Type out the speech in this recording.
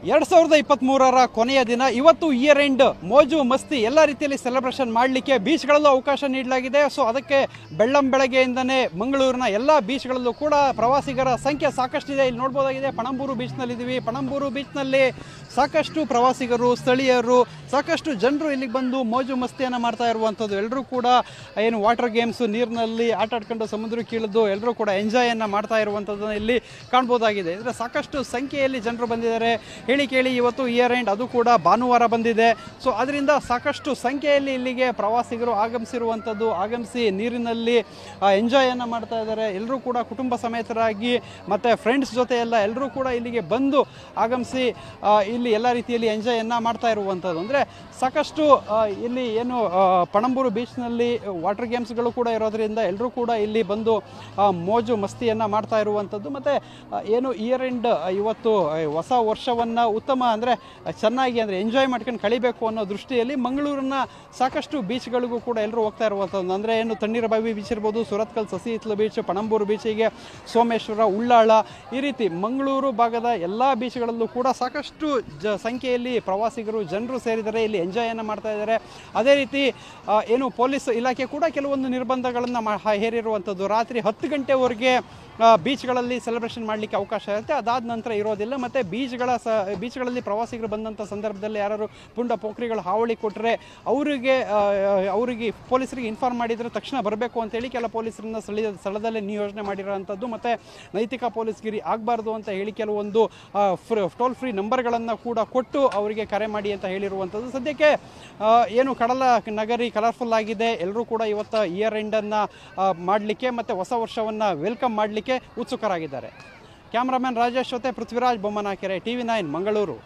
2023ರ ಕೊನೆಯ ದಿನ ಇವತ್ತು ಇಯರ್ ಎಂಡ್ ಮೋಜು ಮಸ್ತಿ ಎಲ್ಲ ರೀತಿಯಲ್ಲಿ ಸೆಲೆಬ್ರೇಷನ್ ಮಾಡಲಿಕ್ಕೆ ಬೀಚ್ಗಳಲ್ಲೂ ಅವಕಾಶ ನೀಡಲಾಗಿದೆ. ಸೊ ಅದಕ್ಕೆ ಬೆಳ್ಳಂಬೆಳಗ್ಗೆಯಿಂದನೇ ಮಂಗಳೂರಿನ ಎಲ್ಲ ಬೀಚ್ಗಳಲ್ಲೂ ಕೂಡ ಪ್ರವಾಸಿಗರ ಸಂಖ್ಯೆ ಸಾಕಷ್ಟಿದೆ. ಇಲ್ಲಿ ನೋಡ್ಬೋದಾಗಿದೆ, ಪಣಂಬೂರು ಬೀಚ್ನಲ್ಲಿದ್ದೀವಿ. ಪಣಂಬೂರು ಬೀಚ್ನಲ್ಲಿ ಸಾಕಷ್ಟು ಪ್ರವಾಸಿಗರು, ಸ್ಥಳೀಯರು, ಸಾಕಷ್ಟು ಜನರು ಇಲ್ಲಿಗೆ ಬಂದು ಮೋಜು ಮಸ್ತಿಯನ್ನು ಮಾಡ್ತಾ ಇರುವಂಥದ್ದು. ಎಲ್ಲರೂ ಕೂಡ ಏನು ವಾಟರ್ ಗೇಮ್ಸ್, ನೀರಿನಲ್ಲಿ ಆಟ ಆಡ್ಕೊಂಡು ಸಮುದ್ರಕ್ಕೆ ಇಳಿದು ಎಲ್ಲರೂ ಕೂಡ ಎಂಜಾಯನ್ನು ಮಾಡ್ತಾ ಇರುವಂಥದ್ದನ್ನು ಇಲ್ಲಿ ಕಾಣ್ಬೋದಾಗಿದೆ. ಅಂದರೆ ಸಾಕಷ್ಟು ಸಂಖ್ಯೆಯಲ್ಲಿ ಜನರು ಬಂದಿದ್ದಾರೆ. ಕೇಳಿ ಇವತ್ತು ಇಯರ್ ಎಂಡ್, ಅದು ಕೂಡ ಭಾನುವಾರ ಬಂದಿದೆ. ಸೊ ಅದರಿಂದ ಸಾಕಷ್ಟು ಸಂಖ್ಯೆಯಲ್ಲಿ ಇಲ್ಲಿಗೆ ಪ್ರವಾಸಿಗರು ಆಗಮಿಸಿ ನೀರಿನಲ್ಲಿ ಎಂಜಾಯನ್ನು ಮಾಡ್ತಾ ಇದ್ದಾರೆ. ಎಲ್ಲರೂ ಕೂಡ ಕುಟುಂಬ ಸಮೇತರಾಗಿ ಮತ್ತು ಫ್ರೆಂಡ್ಸ್ ಜೊತೆ ಎಲ್ಲರೂ ಕೂಡ ಇಲ್ಲಿಗೆ ಬಂದು ಆಗಮಿಸಿ ಇಲ್ಲಿ ಎಲ್ಲ ರೀತಿಯಲ್ಲಿ ಎಂಜಾಯನ್ನು ಮಾಡ್ತಾ ಇರುವಂಥದ್ದು. ಅಂದರೆ ಸಾಕಷ್ಟು ಇಲ್ಲಿ ಏನು ಪಣಂಬೂರು ಬೀಚ್ನಲ್ಲಿ ವಾಟರ್ ಗೇಮ್ಸ್ಗಳು ಕೂಡ ಇರೋದರಿಂದ ಎಲ್ಲರೂ ಕೂಡ ಇಲ್ಲಿ ಬಂದು ಮೋಜು ಮಸ್ತಿಯನ್ನು ಮಾಡ್ತಾ ಇರುವಂಥದ್ದು. ಮತ್ತು ಏನು ಇಯರ್ ಎಂಡ್ ಇವತ್ತು ಹೊಸ ವರ್ಷವನ್ನು ಉತ್ತಮ ಅಂದರೆ ಚೆನ್ನಾಗಿ ಅಂದರೆ ಎಂಜಾಯ್ ಮಾಡ್ಕೊಂಡು ಕಳಿಬೇಕು ಅನ್ನೋ ದೃಷ್ಟಿಯಲ್ಲಿ ಮಂಗಳೂರಿನ ಸಾಕಷ್ಟು ಬೀಚ್ಗಳಿಗೂ ಕೂಡ ಎಲ್ಲರೂ ಹೋಗ್ತಾ ಇರುವಂಥದ್ದು. ಅಂದರೆ ಏನು ತಣ್ಣೀರಬಾವಿ ಬೀಚ್ ಇರ್ಬೋದು, ಸುರತ್ಕಲ್ ಸಸಿ ಹಿತ್ಲು ಬೀಚ್, ಪಣಂಬೂರು ಬೀಚಿಗೆ ಸೋಮೇಶ್ವರ, ಉಳ್ಳಾಳ, ಈ ರೀತಿ ಮಂಗಳೂರು ಭಾಗದ ಎಲ್ಲ ಬೀಚ್ಗಳಲ್ಲೂ ಕೂಡ ಸಾಕಷ್ಟು ಸಂಖ್ಯೆಯಲ್ಲಿ ಪ್ರವಾಸಿಗರು, ಜನರು ಸೇರಿದರೆ ಇಲ್ಲಿ ಎಂಜಾಯನ್ನು ಮಾಡ್ತಾ ಇದ್ದಾರೆ. ಅದೇ ರೀತಿ ಏನು ಪೊಲೀಸ್ ಇಲಾಖೆ ಕೂಡ ಕೆಲವೊಂದು ನಿರ್ಬಂಧಗಳನ್ನು ಹೇರಿರುವಂಥದ್ದು. ರಾತ್ರಿ 10 ಗಂಟೆವರೆಗೆ ಬೀಚ್ಗಳಲ್ಲಿ ಸೆಲೆಬ್ರೇಷನ್ ಮಾಡಲಿಕ್ಕೆ ಅವಕಾಶ ಇರುತ್ತೆ, ಅದಾದ ನಂತರ ಇರೋದಿಲ್ಲ. ಮತ್ತು ಬೀಚ್ಗಳಲ್ಲಿ ಪ್ರವಾಸಿಗರು ಬಂದಂಥ ಸಂದರ್ಭದಲ್ಲಿ ಯಾರು ಪುಂಡ ಪೋಖ್ರಿಗಳು ಹಾವಳಿ ಕೊಟ್ಟರೆ ಅವರಿಗೆ ಪೊಲೀಸರಿಗೆ ಇನ್ಫಾರ್ಮ್ ಮಾಡಿದರೆ ತಕ್ಷಣ ಬರಬೇಕು ಅಂತೇಳಿ ಕೆಲ ಪೊಲೀಸರನ್ನ ಸ್ಥಳದಲ್ಲೇ ನಿಯೋಜನೆ ಮಾಡಿರೋವಂಥದ್ದು. ಮತ್ತು ನೈತಿಕ ಪೊಲೀಸ್ಗಿರಿ ಆಗಬಾರ್ದು ಅಂತ ಹೇಳಿ ಕೆಲವೊಂದು ಟೋಲ್ ಫ್ರೀ ನಂಬರ್ಗಳನ್ನು ಕೂಡ ಕೊಟ್ಟು ಅವರಿಗೆ ಕರೆ ಮಾಡಿ ಅಂತ ಹೇಳಿರುವಂಥದ್ದು. ಸದ್ಯಕ್ಕೆ ಏನು ಕಡಲ ನಗರಿ ಕಲರ್ಫುಲ್ ಆಗಿದೆ. ಎಲ್ಲರೂ ಕೂಡ ಇವತ್ತು ಇಯರ್ ಎಂಡನ್ನು ಮಾಡಲಿಕ್ಕೆ ಮತ್ತು ಹೊಸ ವರ್ಷವನ್ನು ವೆಲ್ಕಮ್ ಮಾಡಲಿಕ್ಕೆ ಉತ್ಸುಕರಾಗಿದ್ದಾರೆ. ಕ್ಯಾಮ್ರಾಮನ್ ರಾಜೇಶ್ ಜೊತೆ ಪೃಥ್ವಿರಾಜ್ ಬೊಮ್ಮನಕೆರೆ, TV9 ಮಂಗಳೂರು.